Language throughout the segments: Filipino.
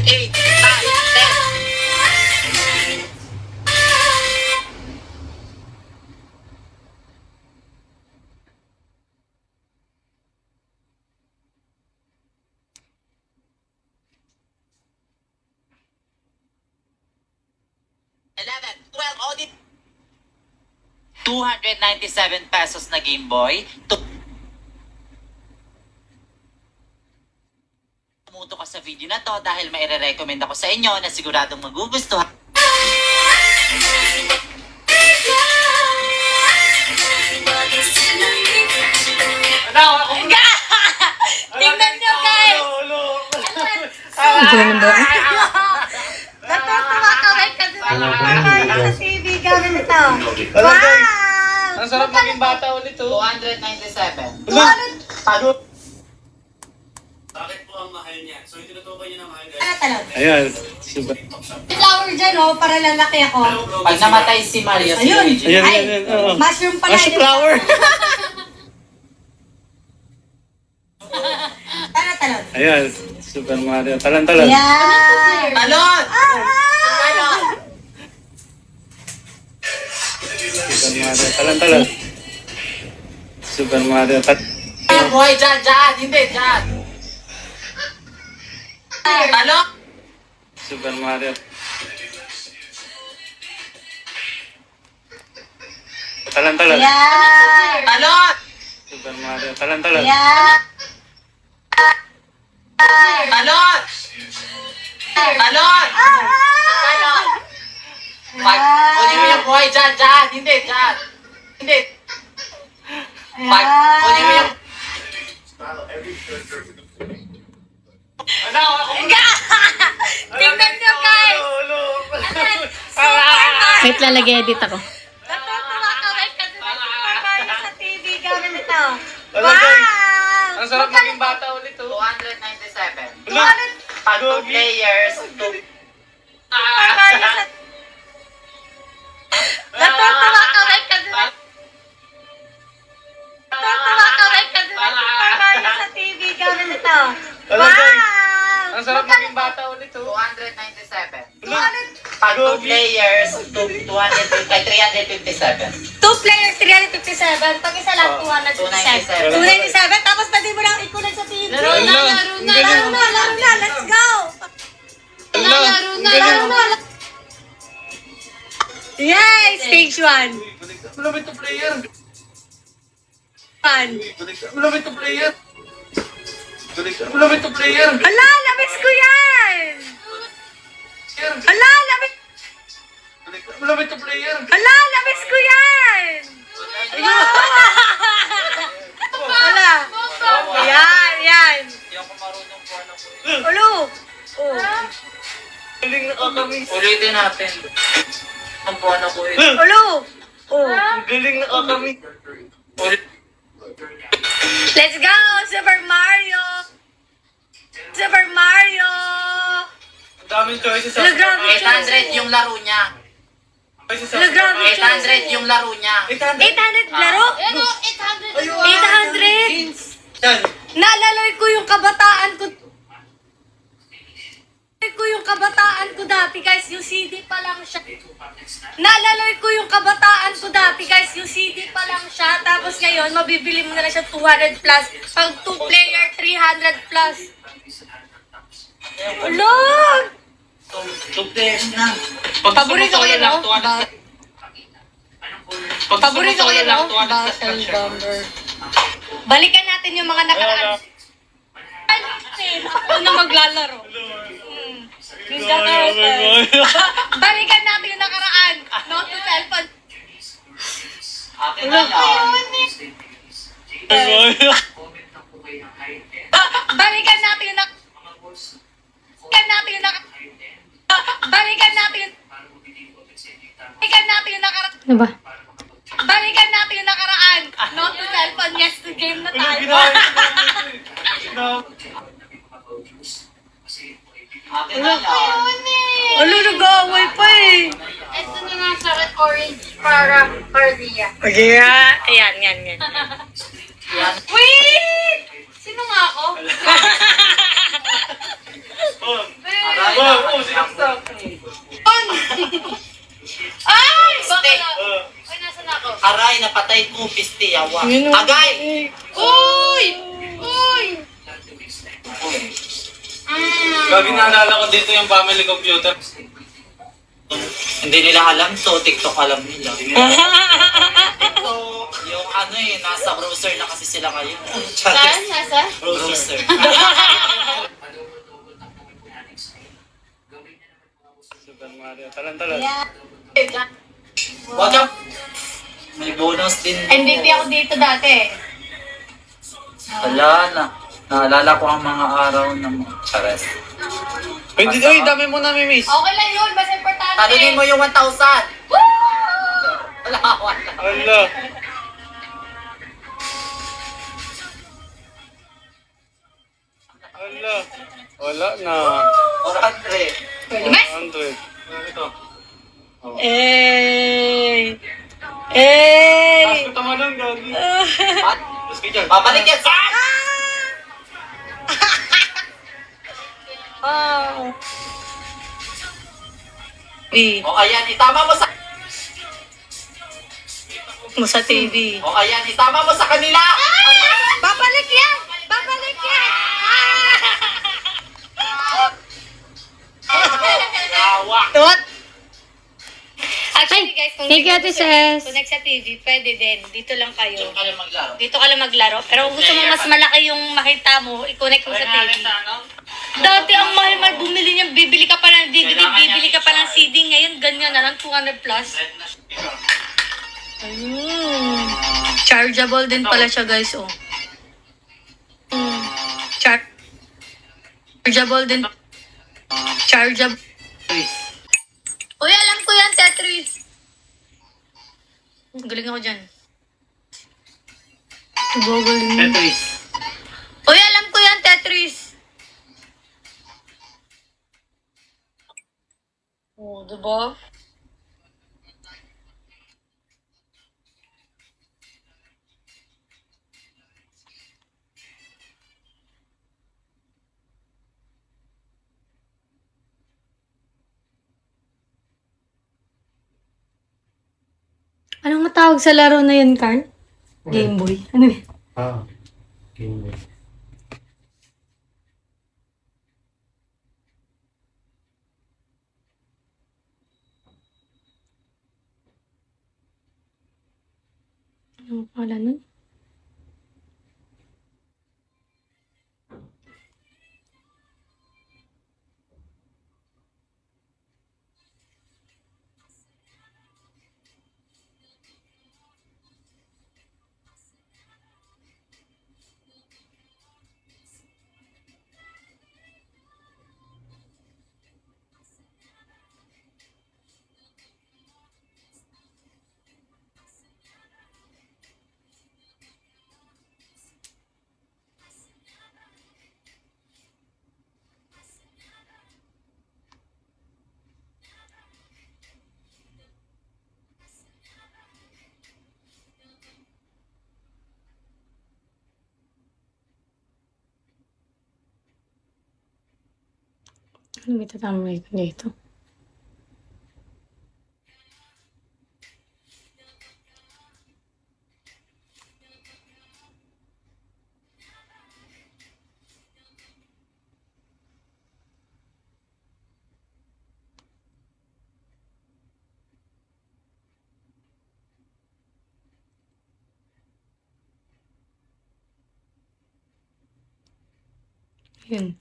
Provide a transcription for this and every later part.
8, 9, 10, 11, 12, audit. 297 pesos na Game Boy. Tumuto ka sa video na to dahil may recommend ako sa inyo na siguradong magugustuhan. Tingnan nyo, guys! Natutuwa kami kasi sa TV gamit ito. Wow! Ang sarap maging bata ulit, oh. 297. Ano Bakit po ang mahal niya? So, tinutukoy niya na mahal guys. talon? Ayan. Super. Flower dyan, oh, para lalaki ako. Pag namatay si Mario, si Ayun. Luigi. Ayan, Ay, ayan, oo. mushroom pala. Mushroom flower. Talon. Ayan. Super Mario. Talan-talan. Yan. Talon! Super Mario. Talan-talan. Super Mario. Ay, boy, dyan. Hindi, dyan. Talon! Super Mario. Talan-talan. Yan. Talon! Super Mario. Talan-talan. Yan. Talon! Talon! Talon! Pag, kunin mo yung boy, dyan. Hindi, dyan. Hindi. Pag, kunin mo yung... Tingnan nyo, guys! Wait, lalagay edit ako. Natutuwa kami kasi sa TV gamit ito. Ano, Wow! Ang sarap maging bata ulit, oh. 297. Pag Gogi. 2 players, Natutuwa kami kasi sa TV gamit ito. Ano, Wow! Ang sarap maging bata ulit, oh. 297. 200 Pag 2 players, 357. 2 players, 357. Pag isa lang, 297. 297. Tapos pwede mo lang ikunan sa TV. Laro na. Laro na. Let's go! Laro na. Yay! Stage 1. Malapit to player. Malapit to player. Malapit to player. Hala, labis ko yan! Hala, labis! Malapit to player. Hala, labis ko yan! Ayun! Hala! Yan! Hindi ako marunong po ano po. Ulo! Oh. Galing nakakamiss. Ulitin natin. Ang buwan ako eh. Ulo! Oh. Galing nakakamiss. Let's go! Super Mario! Super Mario! Ang daming choices. Hala, grabe. 800 yung laro niya. Hala, grabe. 800 yung laro niya. 800. 800 laro? Ano? 800. 800? Yan. Naalala ko yung kabataan ko. Dati guys, yung CD pa lang siya. Naalala ko yung kabataan ko dati guys, yung CD pa lang siya. Tapos ngayon, mabibili mo na lang siya 200 plus. Pag 2 player, 300 plus. Lord! 2 players na. Paborito ko yun, no? Paborito ko yun, no? Battle Bomber. Balikan natin yung mga nakaraan. Ako na maglalaro. Ninja Turtle. Balikan natin yung nakaraan. Not to cellphone. Akin na yan. Balikan natin yung Ano ba? Balikan natin yung nakaraan. Not to cellphone. Yes to game na tayo. Akin na yan. Ano, nag-aaway pa eh. Ito na nga sa orange para Cardia. Okay, ayan. Yan. Wait! Sino nga ako? pisti, yawa. Yun, Agay! Uy! Uy! Gagi naalala ko dito yung family computer. Hindi nila alam to, TikTok alam nila. TikTok, yung ano nasa browser na kasi sila ngayon. Saan? Nasa? Browser. Super Mario. Talan-talan. Wag kang... May bonus din. MVP ako dito dati. Wala na. Naalala ko ang mga araw ng mga chares. Uy, dami mo na, miss. Okay lang yun, mas importante. Talunin mo yung 1,000. Wala, wala. Wala. Wala. Wala na. 400. Pwede mas? 100. Ito. Eh! Eh! Tapos ko tamalong, gagi. Tapos ka dyan. Babalik yan sa... Oh. O ayan, itama mo sa... Mo sa TV. O ayan, itama mo sa kanila. Babalik yan! Babalik yan! Awa. What? Actually guys, kung Thank you, Ate Ses. connect sa TV, pwede din. Dito lang kayo. Diyan ka lang maglaro. Dito ka lang maglaro. Pero kung gusto mo mas malaki yung makita mo, i-connect mo sa TV. Dati ang mahal bumili niya, bibili ka pa ng DVD, bibili ka pa ng CD. Ngayon, ganyan na lang, 200 plus. Ayun. Chargeable din pala siya guys, oh. Chargeable din. Chargeable. Uy, alam ko yan, Tetris. Galing ako dyan. Galing. Tetris. Uy, alam ko yan, Tetris. Oh, diba? Anong matawag sa laro na yun, Carl? Game Boy. Ano yun? Game Boy. Anong pala nun? Ano may tatama dito? Yun.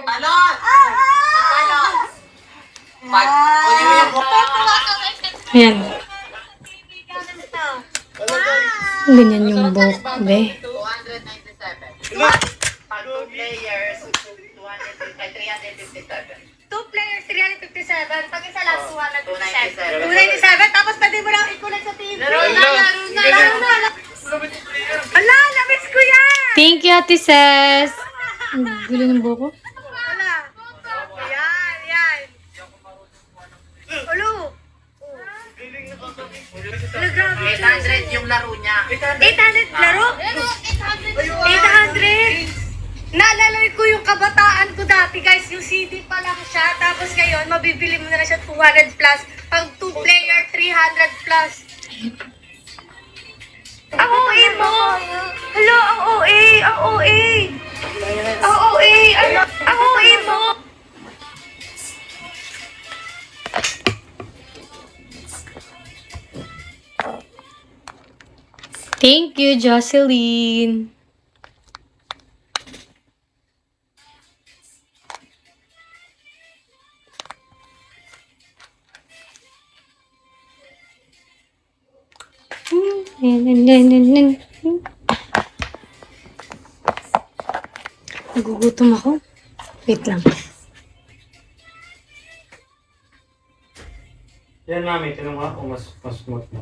Talon! Talon! Kunin mo yung... Ayan. Ganyan yung buhok, be. 297. Pag 2 players, 357. 2 players, 357. Pag isa lang, 297. 297. Tapos pwede mo lang ikulat sa TV. Laro na. Ala, namiss ko yan! Thank you, Ate Ses. Ang gulo ng buhok ko. Wala. Yan. Ulo. Ulo, grabe. 800 yung laro niya. 800 laro? 800? Naalala ko yung kabataan ko dati, guys. Yung CD pa lang siya. Tapos ngayon, mabibili mo na siya 200 plus. Pag 2 player, 300 plus. Ang OA mo! Hello, ang OA! Ang OA! Ang OA! Ang OA mo! Thank you, Jocelyn. Nagugutom ako. Wait lang. Yan mami, tinong ako mas smooth na.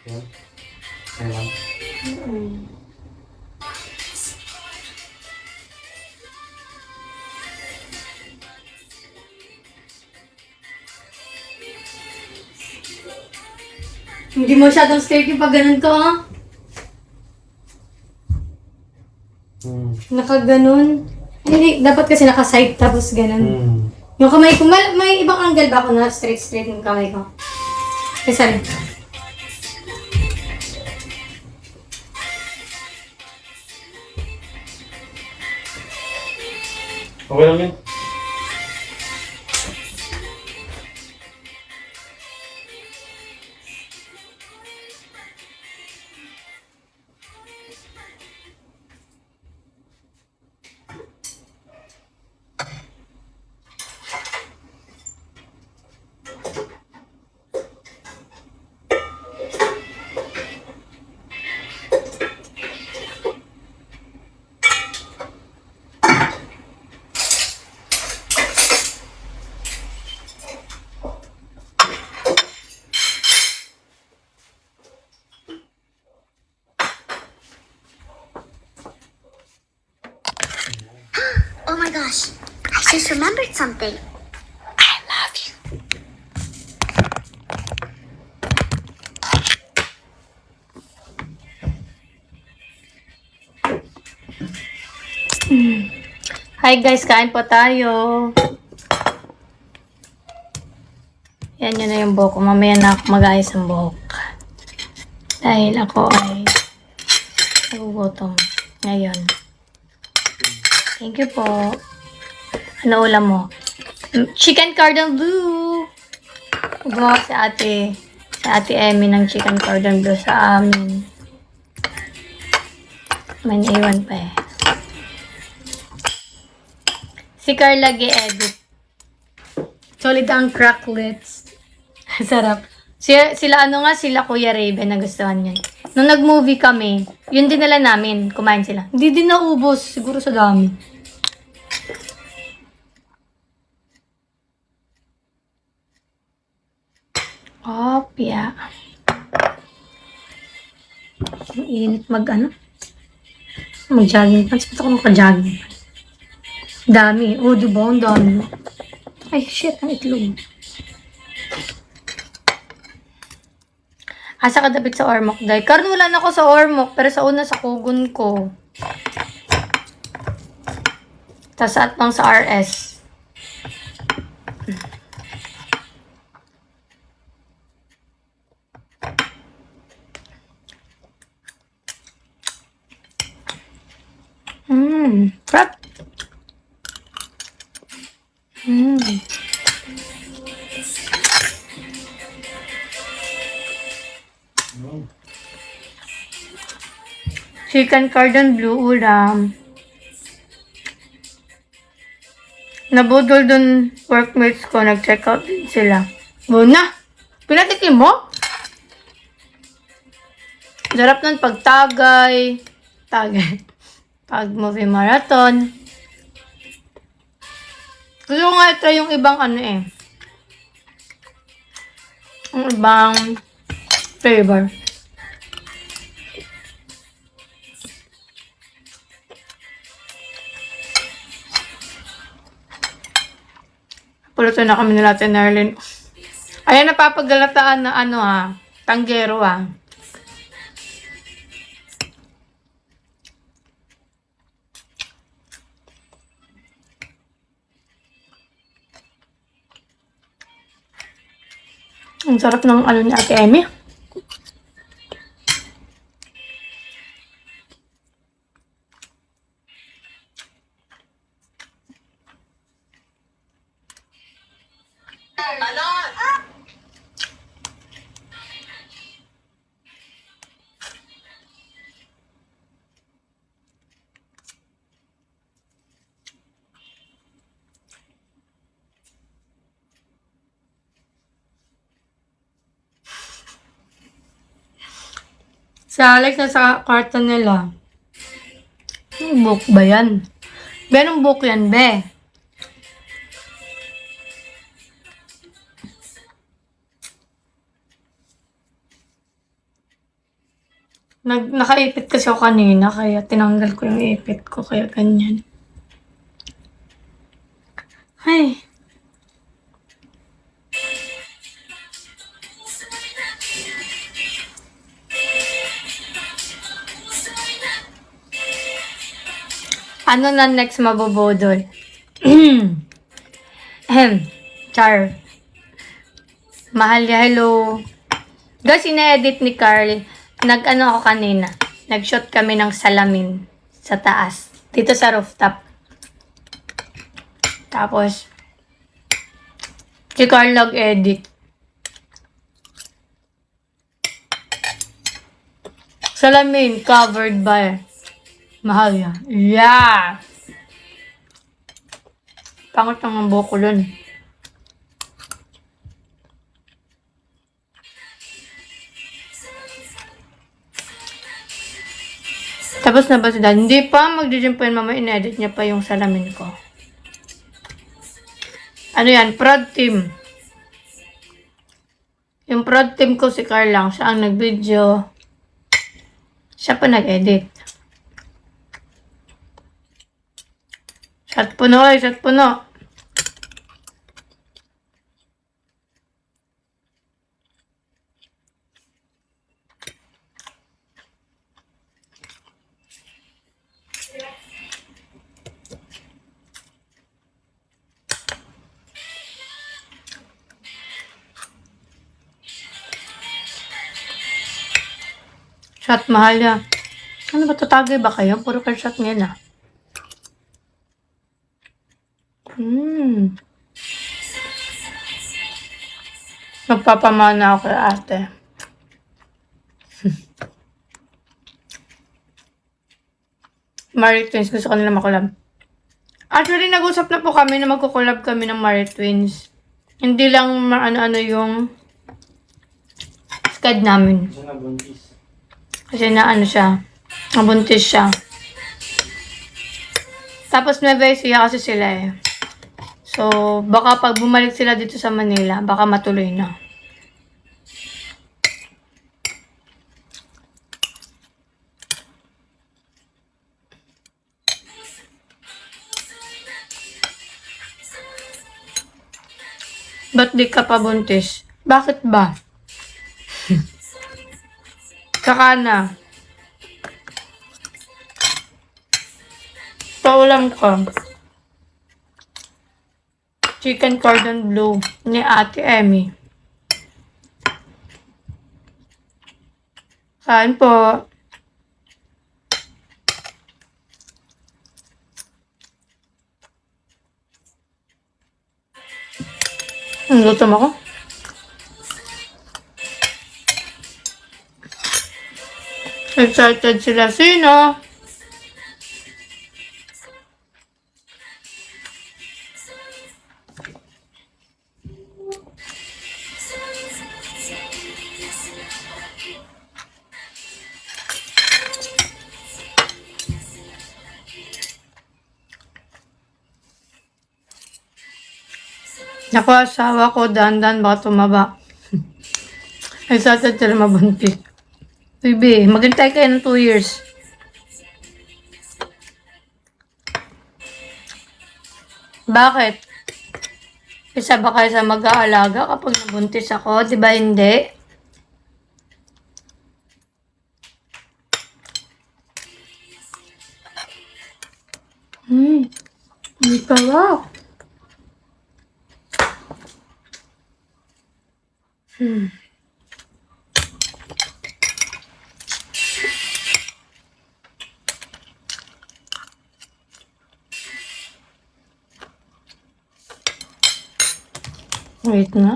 Yan. Yan lang. Hindi masyadong straight yung pag ganun ko, ah. Nakaganon. Hindi, dapat kasi naka-side tapos ganun. Yung kamay ko, may ibang angle ba ako na straight yung kamay ko? Kasi sorry. Okay lang yan. Oh my gosh, I just remembered something. I love you. Hi guys, kain po tayo. Yan yun na yung buhok ko. Mamaya na ako mag-ayos ang buhok. Dahil ako ay nagugutom ngayon. Thank you po. Ano ulam mo? Chicken cordon bleu. Gumawa si ate Emmy ng chicken cordon bleu sa amin. May naiwan pa eh. Si Carla G-edit. Solid ang cracklets. Sarap. Sila Kuya Raven nagustuhan yun. Nung nag-movie kami, yun dinala namin. Kumain sila. Hindi din naubos. Siguro sa dami. Opya. Ang init mag-jogging pants. Ba't ako naka-jogging pants? Dami. Oh, diba? Ang dami. Ay, shit. Ang itlog. Asa ka dapat sa Ormoc, Day? Karon wala na ako sa Ormoc, pero sa una sa Kugon ko. Tapos at lang sa RS. Prep. Chicken cordon bleu ulam. nabudol dun workmates ko, nag-check out din sila. Muna, pinatikim mo? Sarap nun pag tagay, pag movie marathon. Gusto ko nga ito yung ibang ano eh. Yung ibang flavor. Puluto na kami nila Ate Nerlin. Ayan, napapagalataan na ano tanggero Ang sarap ng ano ni Ate Emmy. Si Alex na sa karton nila. Anong book ba yan? Be, anong book yan, be? Nakaipit kasi ako kanina, kaya tinanggal ko yung ipit ko, kaya ganyan. Ay. Ano na next mabubudol? Char. Mahal ya, hello. Guys, ina-edit ni Carl. Nag-ano ako kanina. Nag-shot kami ng salamin sa taas. Dito sa rooftop. Tapos, si Carl nag-edit. Salamin covered by mahal yan. Yeah! Pangot ng buhok ko dun. Tapos na ba si Dad? Hindi pa. Mag-gym pa yun, mama. In-edit niya pa yung salamin ko. Ano yan? Prod team. Yung prod team ko si Carl lang. Siya ang nag-video. Siya pa nag-edit. Shot puno eh, shot puno. Shot mahal ya. Ano ba, tatagay ba kayo? Puro ka shot ngayon Magpapamana ako kay ate. Marie Twins, gusto ko nila makulab. Actually, nag-usap na po kami na magkukulab kami ng Marie Twins. Hindi lang ano-ano yung skad namin. Kasi na ano siya, nabuntis siya. Tapos may siya kasi sila eh. So, baka pag bumalik sila dito sa Manila, baka matuloy na. Ba't di ka pa buntis? Bakit ba? Saka na. Paulam ko. Chicken cordon bleu ni Ate Emmy. Kain po. Gutom ako. Excited sila. Sino? Ako, asawa ko, dandan, baka tumaba. Excited sila mabuntis. Baby, maghintay kayo ng 2 years. Bakit? Isa ba kayo sa mag-aalaga kapag nabuntis ako? Di ba hindi? Hindi pa ba? Wait nga.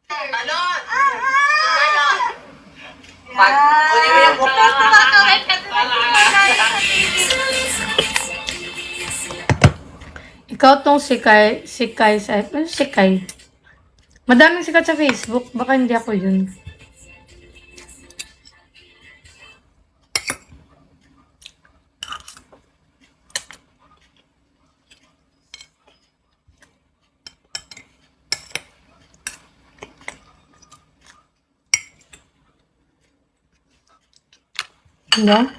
Ganon! Ganon! Pag kunin mo yung buhok. Ikaw tong sikay sa... Ano sikay? Madaming sikat sa Facebook. Baka hindi ako yun. Diba?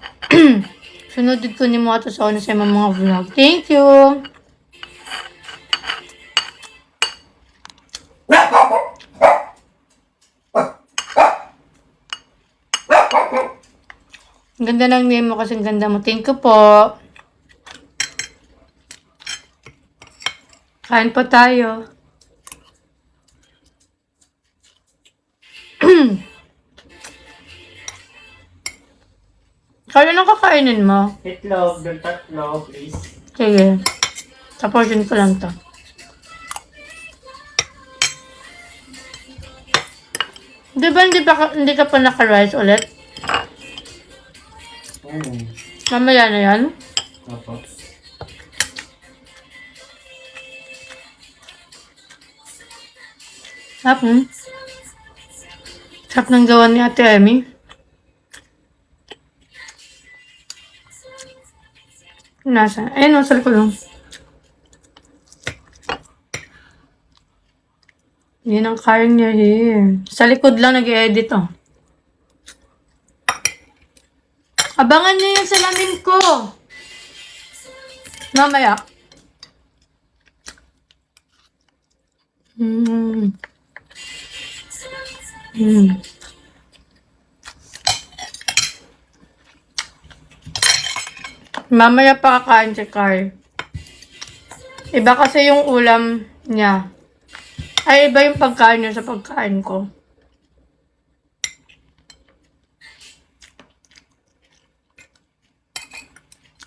Sunodid ko ni mo ito sa una sa mga vlog. Thank you! Ang ganda ng name mo kasi ang ganda mo. Thank you po. Kain po tayo. Kaya nang kakainin mo? Itlog, yung tatlo, please. Sige. Taportion ko lang to. Di ba hindi ka pa naka-rice ulit? Mamaya na yan? Opo. Sarap, Sarap ng gawa ni Ate Emmy. Nasa? Ayun, sa likod lang. Yan ang kain niya here. Sa likod lang nag-i-edit, oh. Abangan niyo yung salamin ko. Mamaya. Mamaya pa kakain si Carl. Iba kasi yung ulam niya. Ay, iba yung pagkain niya sa pagkain ko.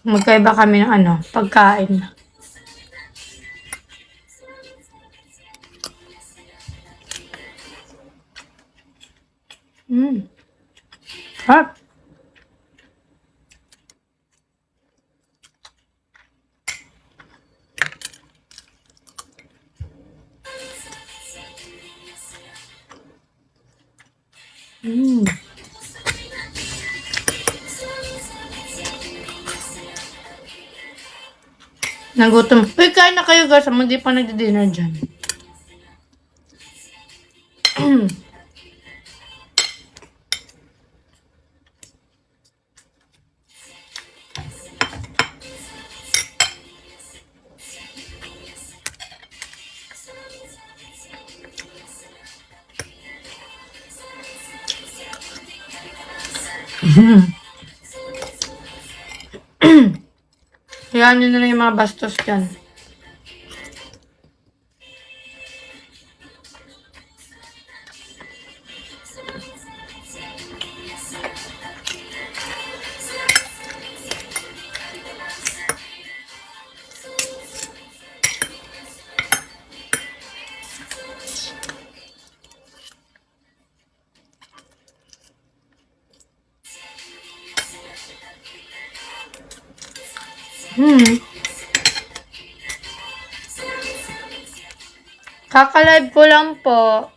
Magkaiba kami ng pagkain. Hot. Nagutom. Uy, kain na kayo guys. Hindi pa nagdi-dinner dyan. Hayaan nyo na lang yung mga bastos dyan. Kaka-live ko lang po.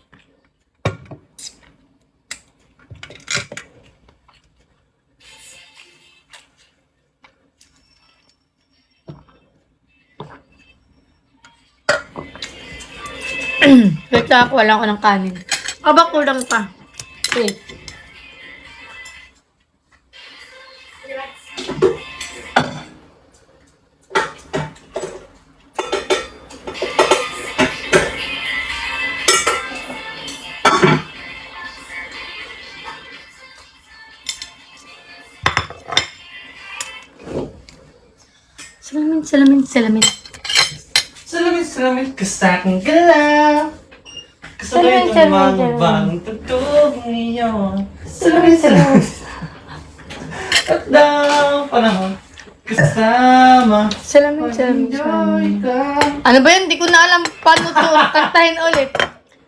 Wait lang ako, wala ko ng kanin. Aba, kulang pa. Wait. Salamin. Salamin ka sa aking galaw. Kasabay ng mga bagong tugtog niyo. Salamin. At daw panahon kasama. Salamin. Enjoy ka. Ano ba yun? Di ko na alam paano to kantahin ulit.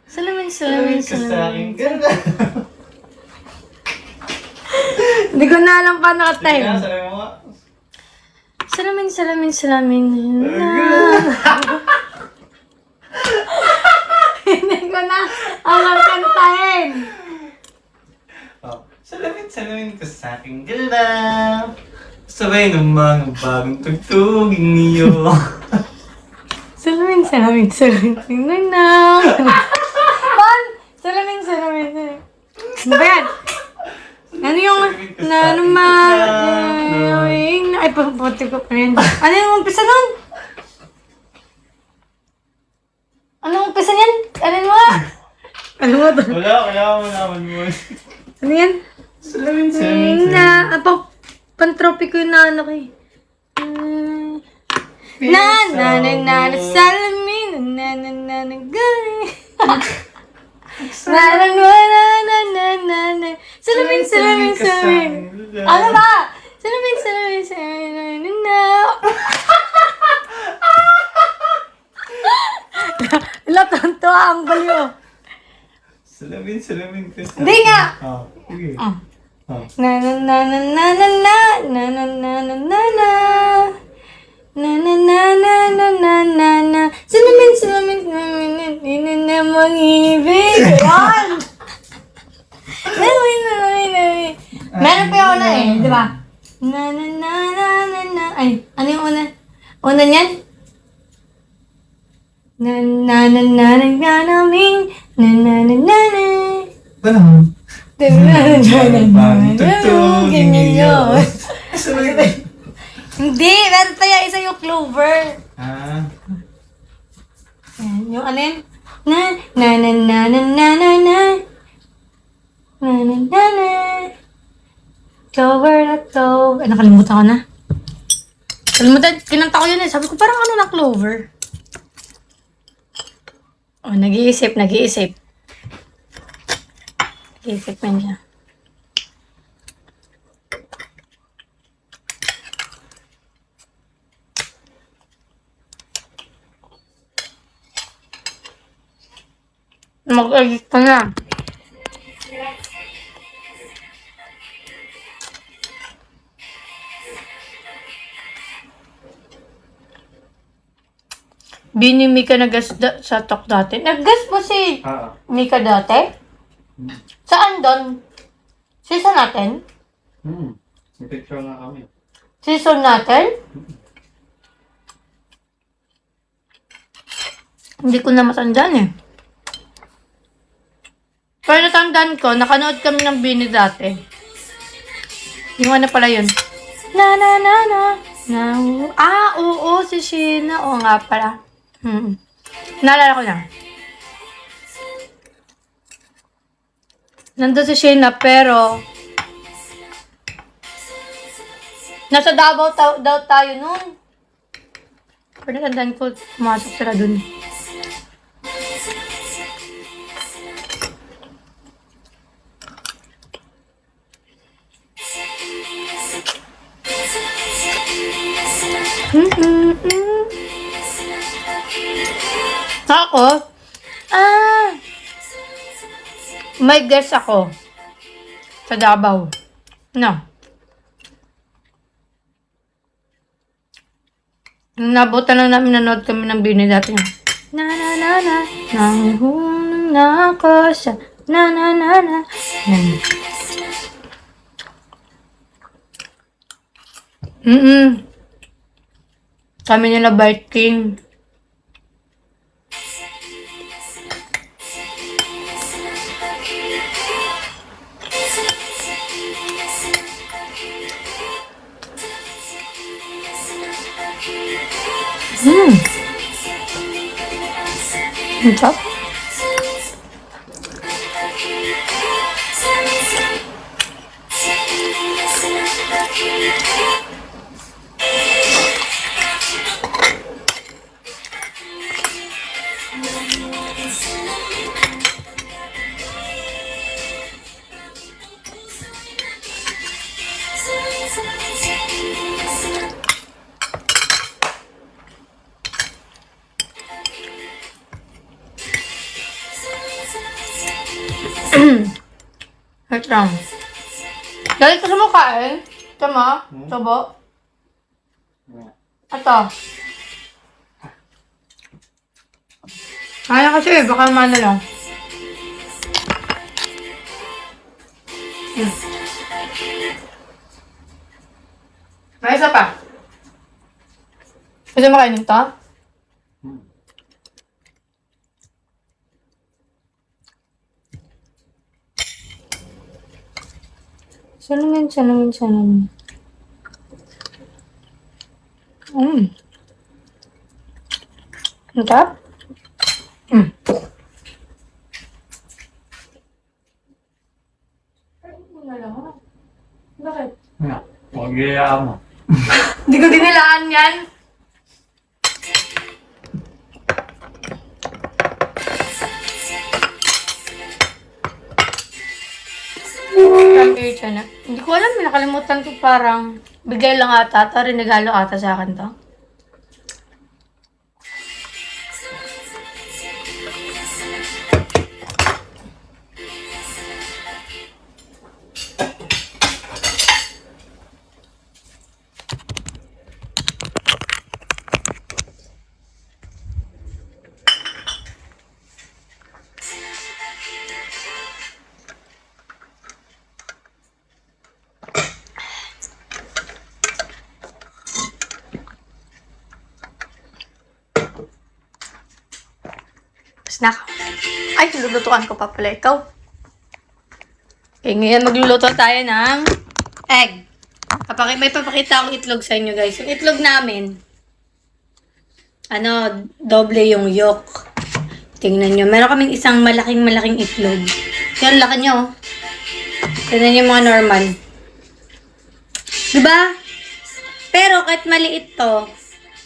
Salamin. Salamin ka sa aking galaw. Di ko na alam paano kantahin. Salamin mo nga. Salamin. Hindi ko na alam kantahin. Oh. Salamin ka sa aking galaw. Sabay ng mga bagong tugtugin niyo. Salamin. Pan! Salamin. Ano ba yan? Ano yung ay, paputi ko pa rin. Ano yung umpisa nun? Anong umpisa niyan? Ano mo? Ano mo ba? Wala mo mo. Ano yan? Salamin. Pantropiko yung naano ko eh. Salamin. Salamin. Ano ba? Salamin. Latanto ang baliw. Salamin ka sa Hindi nga. Sige. Na. Salamin. Na mag-ibig. Yan! Meron pa yung una eh, di ba? Na. Ay, ano yung una? Una niyan? Na. Panahon. Tugtugin niyo. Hindi, meron pa yung isa yung Clover. Yan, yung ano yun? Na. Clover na Clover. Ay, nakalimutan ko na. Kinanta ko yun eh. Sabi ko, parang ano na Clover? Oh, nag-iisip. Nag-iisip man siya. Mag-edit ka na. Bini Mika nag-gas sa talk dati. Nag-gas mo si Mika dati? Saan doon? Season natin? May picture nga kami. Season natin? Hindi ko na matandaan eh. Pero natandaan ko, nakanood kami ng Bini dati. Yung ano pala yun? Na. Oo, si Sheena. Oo nga pala. Naalala ko na. Nandun si Sheena, pero nasa Davao daw tayo nun. Pero natandaan ko, pumasok sila dun. Ako? May guess ako. Sa Davao. No. Nung nabutan lang namin, nanood kami ng Bini dati. Na. Nanghunan na ako sa na. Kami nila Bite King. Ang sarap. Wait lang. Dali ka sa mukha eh. Tama? Tabo? Ito. Kaya kasi baka mana lang. May isa pa. Gusto mo kainin to? Salamin. Ang sarap. Bakit? Yeah. Huwag iyayaan mo. Hindi ko dinilaan yan. Hindi ko alam, nakalimutan ko parang bigay lang ata to, regalo ata sa akin to. Snack. Ay, lulutuan ko pa pala ito. Okay, ngayon magluluto tayo ng egg. May papakita akong itlog sa inyo, guys. Yung itlog namin, doble yung yolk. Tingnan nyo. Meron kaming isang malaking itlog. Yan, laki nyo. Tingnan nyo yung mga normal. Diba? Pero kahit maliit to,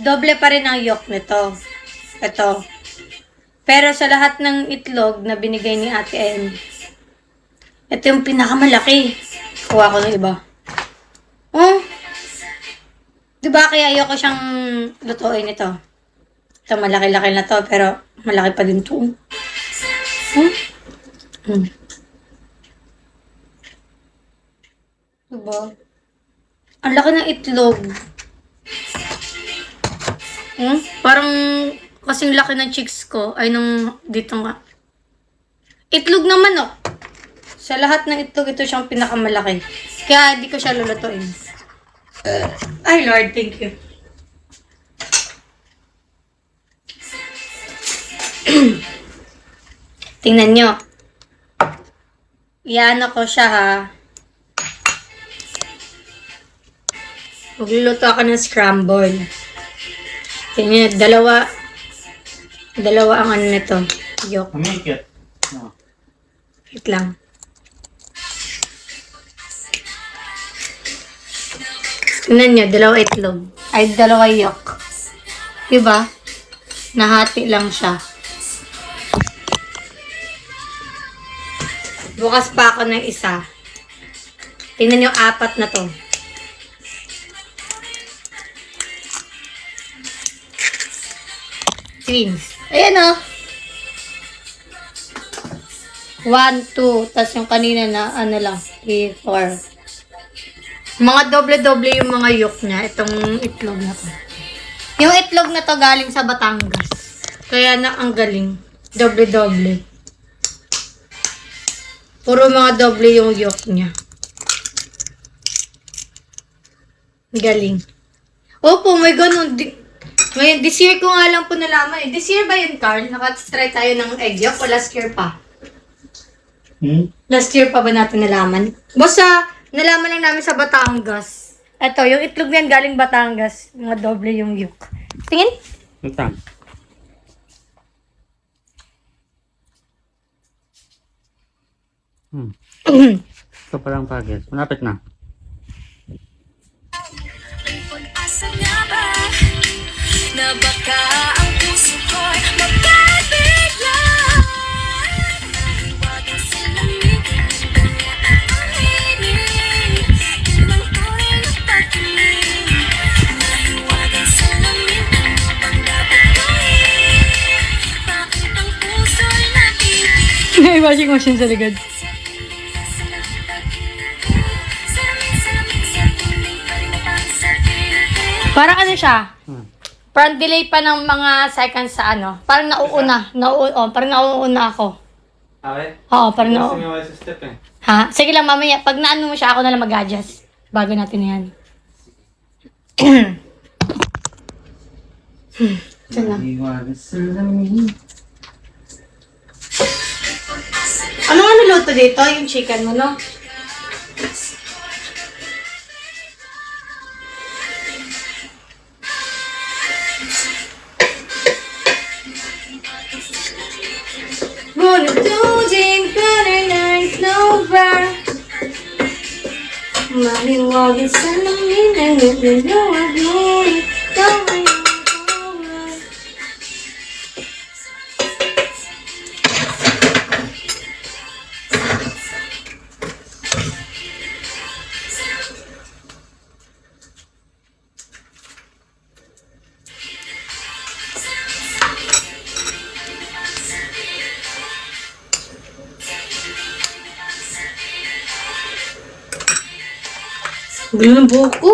doble pa rin ang yolk nito. Ito. Pero sa lahat ng itlog na binigay ni Ate Em, ito yung pinakamalaki. Kuha ko ng iba. Oh! Diba kaya ayoko siyang lutuin ito? Ito malaki-laki na to, pero malaki pa din to. Diba? Ang laki ng itlog. Parang kasing laki ng cheeks ko. Ay, dito nga. Itlog ng manok. Sa lahat ng itlog, ito siyang pinakamalaki. Kaya, di ko siya lulutuin. Ay, Lord, thank you. Tingnan nyo. Iyan ko siya, ha. Magluluto ako ng scramble. Tingnan, dalawa ang ano nito. Yolk. Umikit. No. Wait lang. Tingnan nyo, dalawa itlog. Ay, dalawa yolk. Diba? Nahati lang siya. Bukas pa ako ng isa. Tingnan nyo, 4 na to. Twins. Ayan o. 1, 2. Tapos yung kanina na, lang, 3, 4. Mga doble-doble yung mga yolk niya. Itong itlog na to. Yung itlog na to galing sa Batangas. Kaya na ang galing. Doble-doble. Puro mga doble yung yolk niya. Galing. Opo, may ganun. Ngayon, this year ko nga lang po nalaman eh. This year ba yun, Carl? Nakatry tayo ng egg yolk o last year pa? Last year pa ba natin nalaman? Basta, nalaman lang namin sa Batangas. Ito, yung itlog niyan galing Batangas. Mga doble yung yolk. Tingin? Utang. Ito parang pagis. Malapit na. Asa nga ba na baka ang puso ko'y mapabiglan? Nahiwagang salamin, kanya aaminin. Yun ang tunay na pagtingin. Nahiwagang salamin, ano bang dapat gawin? Bakit ang puso'y nabibigyan? May washing machine sa likod. Parang ano siya? Parang delay pa ng mga seconds sa ano. Parang nauuna. Parang nauuna ako. Okay? Oo, parang nauuna. Gusto nyo sa step eh. Ha? Sige lang, mamaya. Pag naano mo siya, ako na lang mag-adjust. Bago natin yan. Ito na. Ano nga niluto dito? Yung chicken mo, no? Gonna do it better than it's over. Mahiwagin sa lamin ang naglalawagin. Tawag over. Gulo ng buhok ko.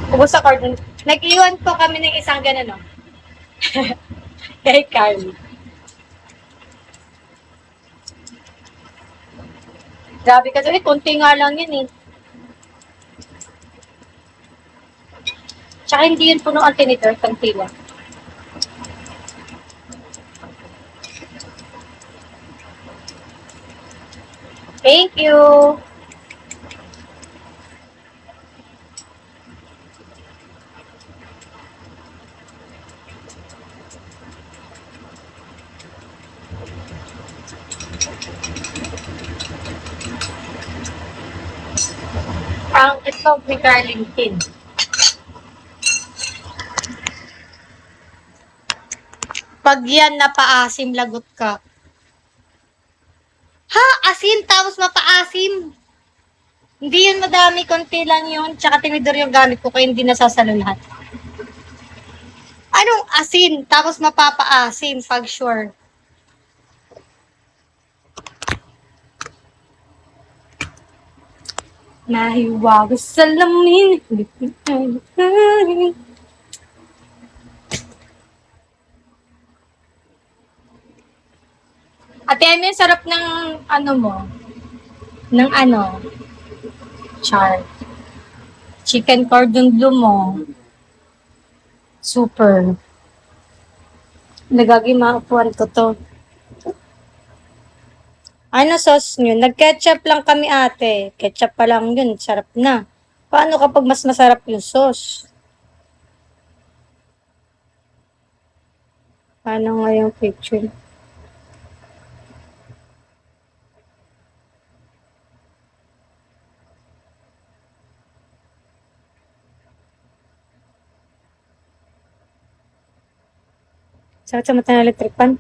Ubus sa cardon. Nag-iwan po kami ng isang gano'n, no? Kay Carly. Grabe kasi, konti nga lang yun eh. Tsaka hindi yun puno ang tinidor, konti lang. Thank you! Ang itlog ni Carlington. Pag yan napaasim, lagot ka. Ha? Asin tapos mapaasim? Hindi yun madami, konti lang yun. Tsaka tinidor yung gamit ko kaya hindi nasasalo lahat. Anong asin tapos mapapaasim pag sure? Nahiwago sa lamin. Ate, ano yung sarap ng ano mo? Ng ano? Char. Chicken cordon bleu mo. Super. Nagagi maapuan ko to. Ano sauce nyo? Nag-ketchup lang kami ate. Ketchup pa lang yun. Sarap na. Paano kapag mas masarap yung sauce? Paano nga yung picture? Sakit sa mata ng electric pan.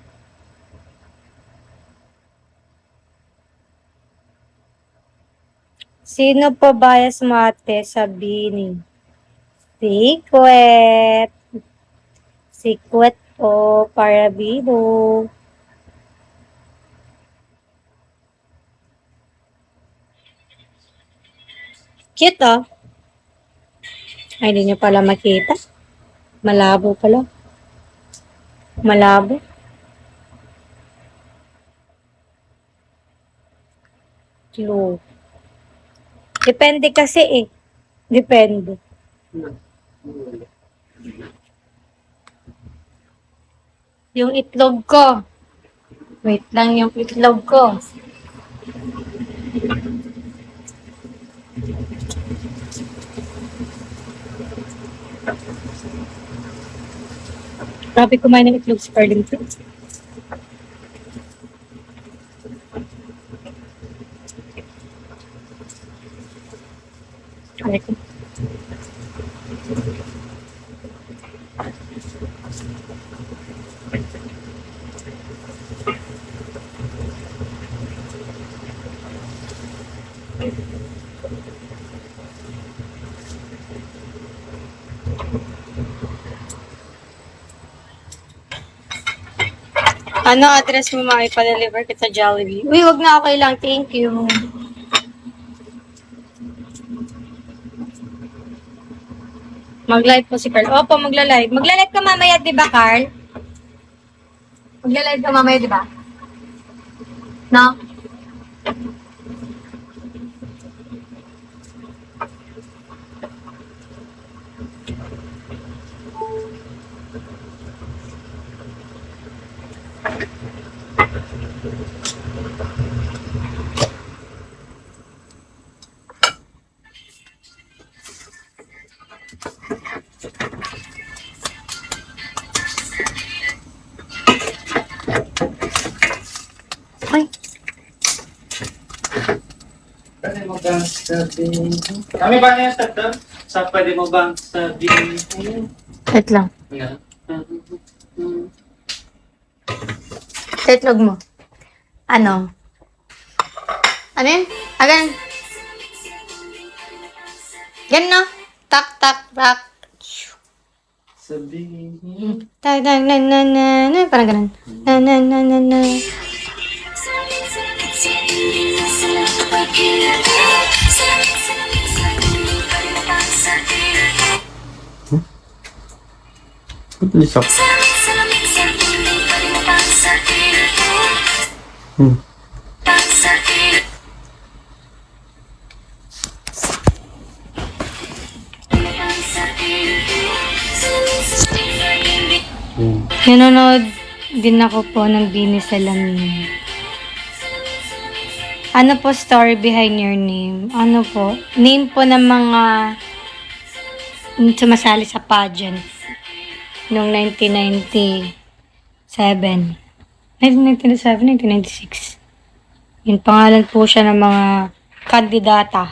Sino pa bias mate sa Bini? Secret. Secret o para bibo. Cute oh. Ay, hindi nyo pala makita. Malabo pala. Malabo. Slow. Depende kasi eh. Depende. yung itlog ko. Wait lang yung itlog ko. Grabe kumain ng itlog si Carlington. Aray ko. Ano address mo pa-deliver kita sa Jollibee? Uy, wag na, okay lang. Thank you. Mag-live po si Carl. Opo, magla-live. Magla-live ka mamaya, di ba, Carl? Magla-live ka mamaya, di ba? No? Ay, Pwede mo bang sabihin? Kami ba na yung tatlo? Sa pwede mo bang sabihin? wait lang. Sa itlog mo. Ano? Ano yun? Agan. Gan no? Tak, tak, tak. Sabihin. Tak, tak, na, na, na, na. Parang ganun. Na, na, na, na, na. Lisok. Nanonood din ako po ng Bini Salamin. Ano po story behind your name? Ano po? Name po ng mga sumasali sa pageant noong 1997. 1996. Yung pangalan po siya ng mga kandidata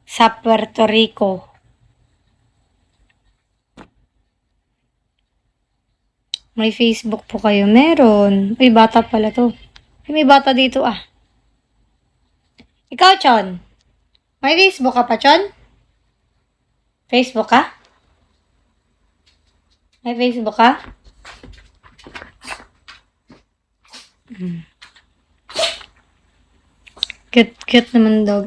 sa Puerto Rico. May Facebook po kayo. Meron. Uy, bata pala to. Ay, may bata dito ah. Ikaw, Chon. May Facebook ka pa, Chon? Facebook ka? May Facebook ka? Cute naman daw.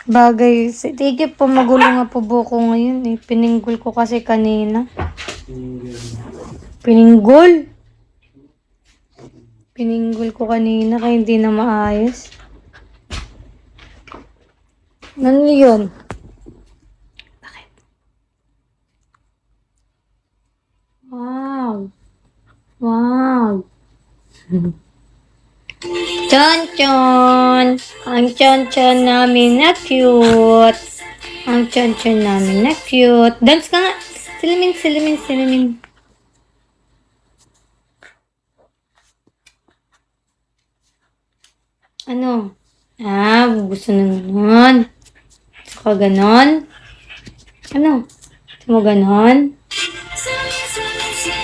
Bagay. Sige po, magulo nga po buko ngayon eh. Pininggol ko kasi kanina. Pininggol? Pininggol ko kanina kaya hindi na maayos. Ano yun? Bakit? Wow. Wow. Chon-chon! Ang chon-chon namin na cute. Ang chon-chon namin na cute. Dance ka nga. Silimin, silimin, silimin. Ano? Ah, gusto na ganon. Gusto ka ganon? Ano? Gusto mo ganon?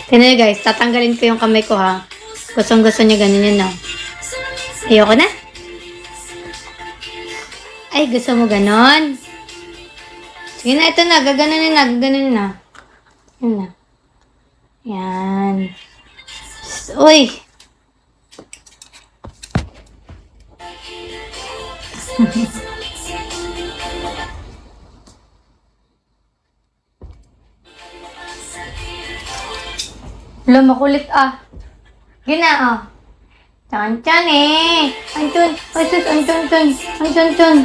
Tignan niyo guys, tatanggalin ko yung kamay ko ha. Gustong gusto niya ganon yun na. Ayoko na. Ay, gusto mo ganon? Sige na, ito na. Gaganon na. Gaganon na. Yan na. Yan. Uy! Wala, makulit ah. Gina ah. Chan eh. Anton. Ay, sus, Anton. Anton.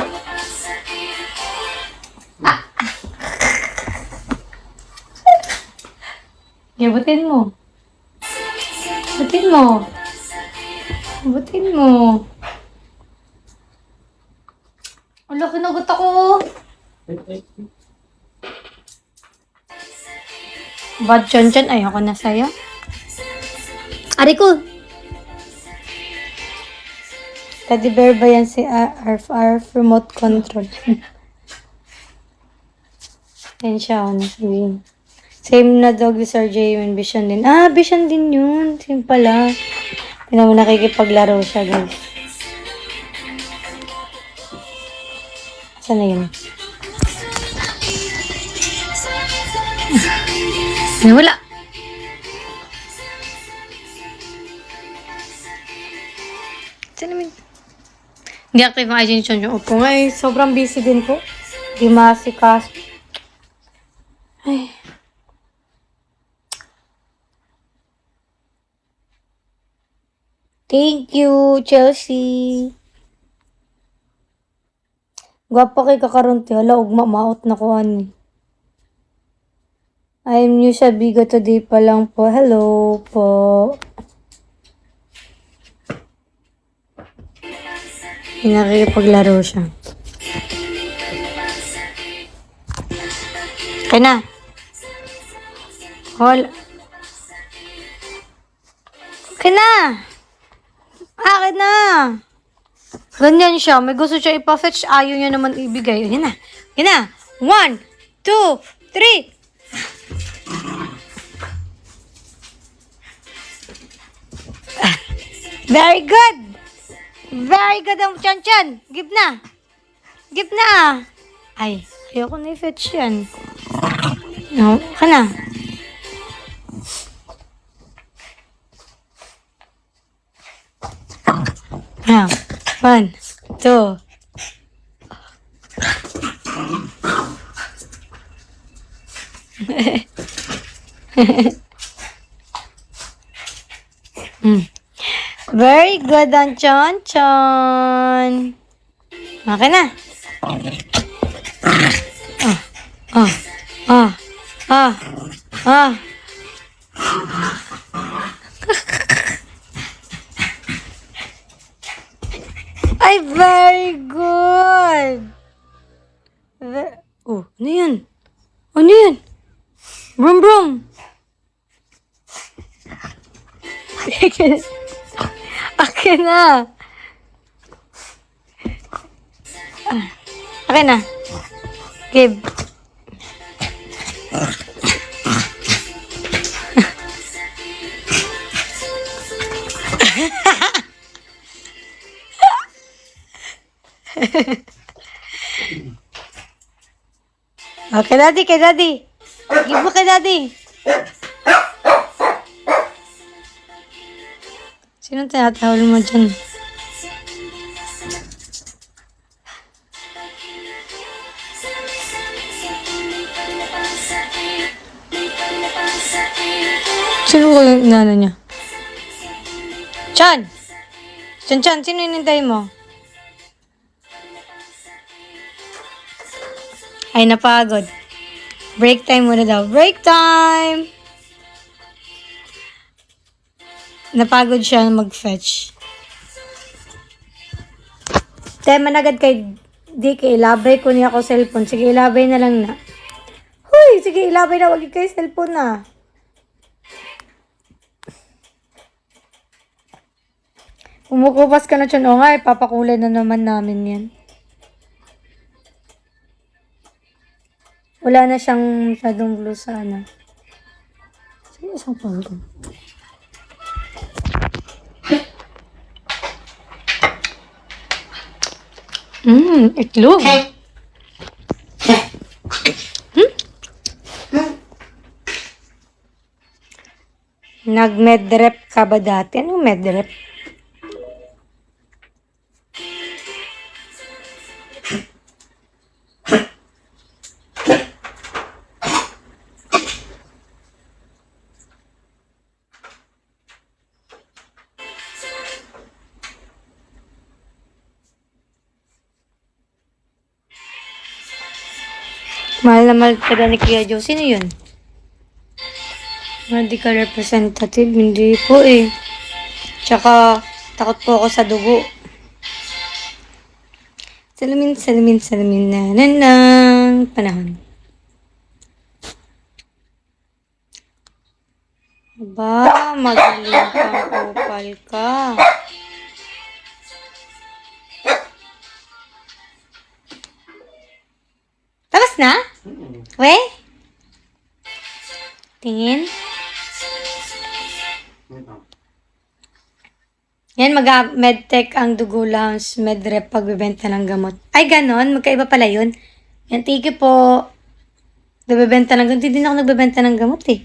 Butin mo. Wala, kinagot ako. Bad Chan, ayoko na sa'yo. Ari ko. Teddy bear ba yan si Arf remote control? Yan siya, sabihin. Same na dog ni Sir Jayman, Vision din. Vision din yun. Same pala. Tignan mo, nakikipaglaro siya, guys. Saan na yun? Wala. Saan naman? Hindi active ang IG ni Chonchon. Opo nga eh. Sobrang busy din po. Di masikas. Ay. Thank you, Chelsea. Gwapa kay kakaronti. Hala, ugma, maot na ko ani. I'm new sa Bigo today pa lang po. Hello po. Nakikipaglaro siya. Kaya na. Wala. Kaya na. Akin na. Ganyan siya. May gusto siya ipa-fetch. Ayaw niya naman ibigay. Yan na. Yan na. 1, 2, 3. Very good. Very good ang Chan. Give na. Give na. Ay, ayoko na i-fetch yan. No, ka na. Now, 1, 2. Very good ang Chan. Okay na. Ay, very good. Ano yan? Ano yan? Brum. Akin na. Akin na. Give. Okay, kay daddy. Give mo kay daddy. Sino tinatawal mo dyan? Sino ko yung inano niya? Chan, sino inintay mo? Ay, napagod. Break time muna daw. Break time! Napagod siya mag-fetch. Tema na agad kay DK. Ilabay ko niya ako cellphone. Sige, ilabay na lang na. Huy! Sige, ilabay na. Wag kayo cellphone na. Umukupas ka na dyan. O nga, papakulay na naman namin yan. Wala na siyang masyadong blue sa ano. Sige, isang pangko. Itlog. Nag-medrep ka ba dati? Anong medrep? Mahal na mahal ka daw ni Kuya Joe. Sino yun? Medical representative? Hindi po eh. Tsaka, takot po ako sa dugo. Salamin, salamin, salamin na ng panahon. Aba, magaling kang kupal ka. Tapos na? We? Tingin? Yan, mag-medtech ang Dugo Lounge, medrep pagbebenta ng gamot. Ay, ganon? Magkaiba pala yun? Yan, tiki po. Nagbebenta ng gamot. Hindi din ako nagbebenta ng gamot eh.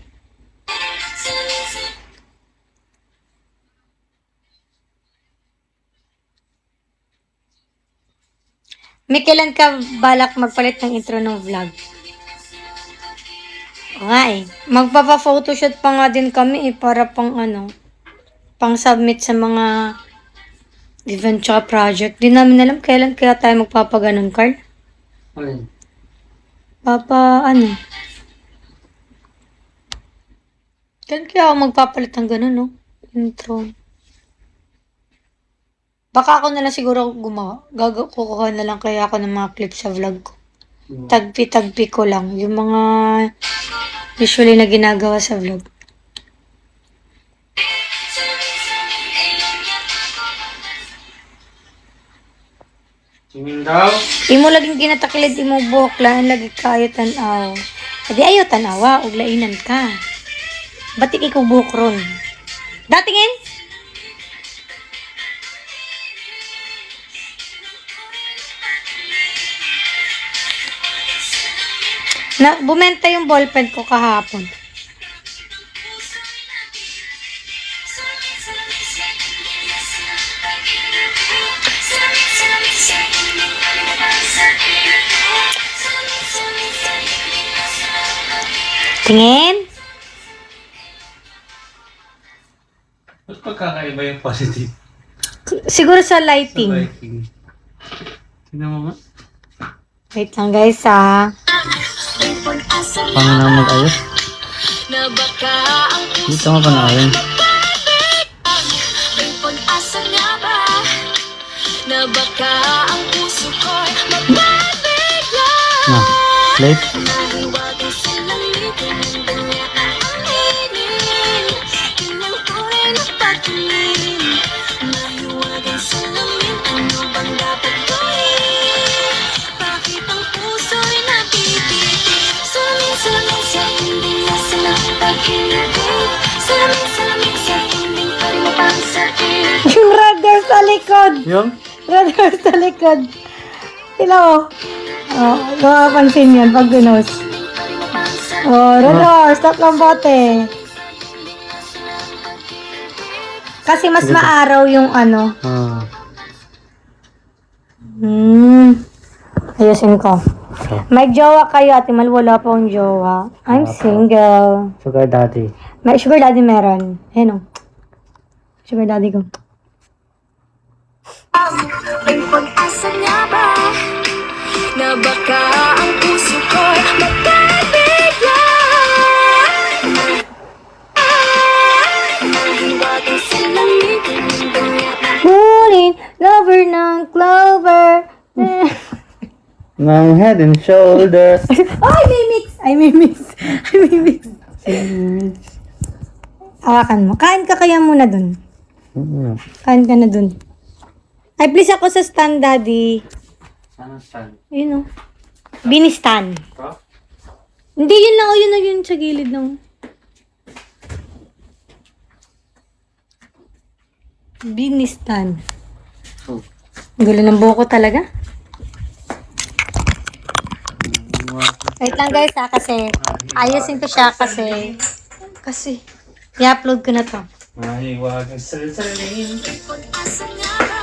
May kailan ka balak magpalit ng intro ng vlog? O nga eh. Magpapa-photoshoot pa nga din kami eh, para pang pang-submit sa mga event tsaka project. Di namin alam kailan kaya tayo magpapaganon, Carl. Alin? Kailan kaya ako magpapalit ng ganun, no? Intro. Baka ako na lang siguro gumawa. Kukuha na lang kaya ako ng mga clips sa vlog ko. Tagpi-tagpi ko lang. Yung mga usually na ginagawa sa vlog. Tingin daw. Imo laging ginatakilid imo buhok lang lagi kayo tanaw. Adi ayo tanawa ug lainan ka. Batik ikaw buhok ron. Datingin. Na bumenta yung ballpen ko kahapon. Tingin. Ba't pagkakaiba yung positive? Siguro sa lighting. Lighting. Tingnan mo nga. Wait lang guys ah. Paano na mag-ayos? Dito nga pa na ayun. Na, late. Yung radar sa likod. Yung? Radar sa likod. Sila oh. Oh, makapansin yan pag binos. Oh, radar. Stop lang bote. Kasi mas maaraw yung ano. Ah. Ayusin ko. May jowa kayo, Ate Mal. Wala pa akong jowa. I'm single. Sugar daddy. May sugar daddy meron. Ayan o. Sugar daddy ko. May pag-asa nga ba na baka ang puso ko'y magkabigla? Nahiwagan sa langit Ngunit, lover ng clover. Ng head and shoulders. Ay, may mix! Ay, may mix. Ay, may mix. Hawakan mo. Kain ka kaya muna dun. Kain ka na dun. Ay, please ako sa stand, daddy. Saan ang stand? Yun o. Bini stand. Ito? Hindi, yun lang. O, yun na yun sa gilid ng... Bini stand. Gulo ng buhok ko talaga. Wait lang guys ha, kasi ayusin ko siya kasi i-upload ko na to. Mahiwagan sa saling. pag-asa nga ba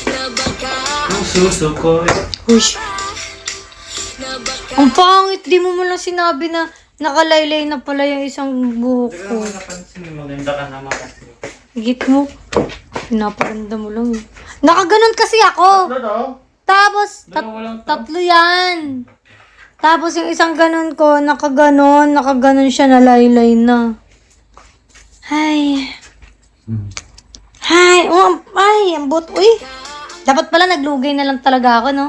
na baka Ang susukoy. Hush. na baka Ang pangit, di mo lang sinabi na nakalaylay na pala yung isang buhok Hindi ko. ko napansin. Maganda ka naman kasi. Higit mo. Pinaparanda mo lang. Nakaganon kasi ako. Ano daw? Tapos, Dalawa lang to. tatlo yan. Tapos yung isang ganun ko, nakaganon siya, nalaylay na. Ay. Ay, oh, ay, ang but. Uy. Dapat pala naglugay na lang talaga ako, no?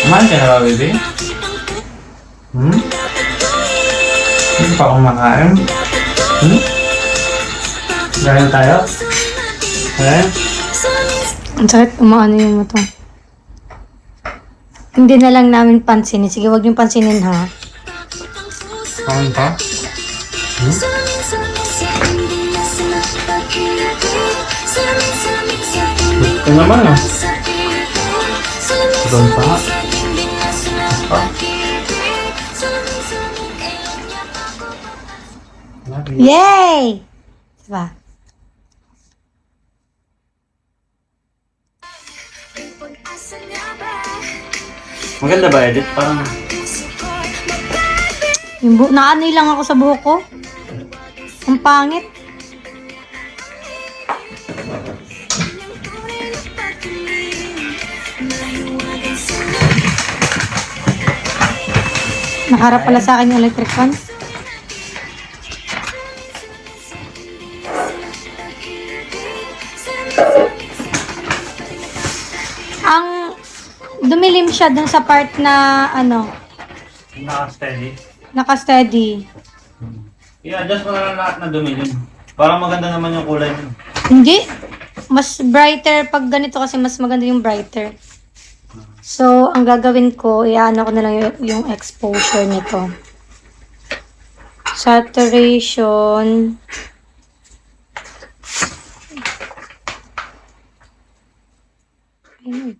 Kumain ka na ba, baby? Hindi pa kumakain? Gano'n tayo? Ang sakit, umaano yung mata. Hindi na lang namin pansinin. Sige, wag niyong pansinin, ha? Kain pa? Ito naman, ah. Doon pa. Yay! Diba? Maganda ba, edit? Parang... Yung naanoy lang ako sa buhok ko. Ang pangit. Nakarap pala sa akin yung electric fan. Ang dumilim siya dun sa part na ano, Naka-steady. naka-steady. I-adjust mo na lang lahat na dumilim. Parang maganda naman yung kulay niya. Hindi. Mas brighter pag ganito kasi mas maganda yung brighter. So, ang gagawin ko, iano ko na lang yung exposure nito. Saturation. Ayun.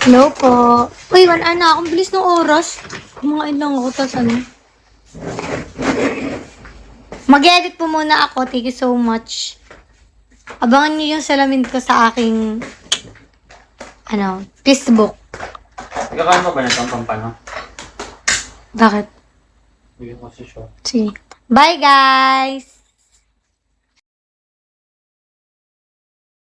Hello po. Uy, 1 hour na. Ang bilis ng oras. Kumain lang ako. Tapos ano? Mag-edit po muna ako. Thank you so much. Abangan niyo yung salamin ko sa aking Facebook. Kakain mo ba na itong pampano? Bakit? Bigyan ko si Shaw. Sige. Bye, guys!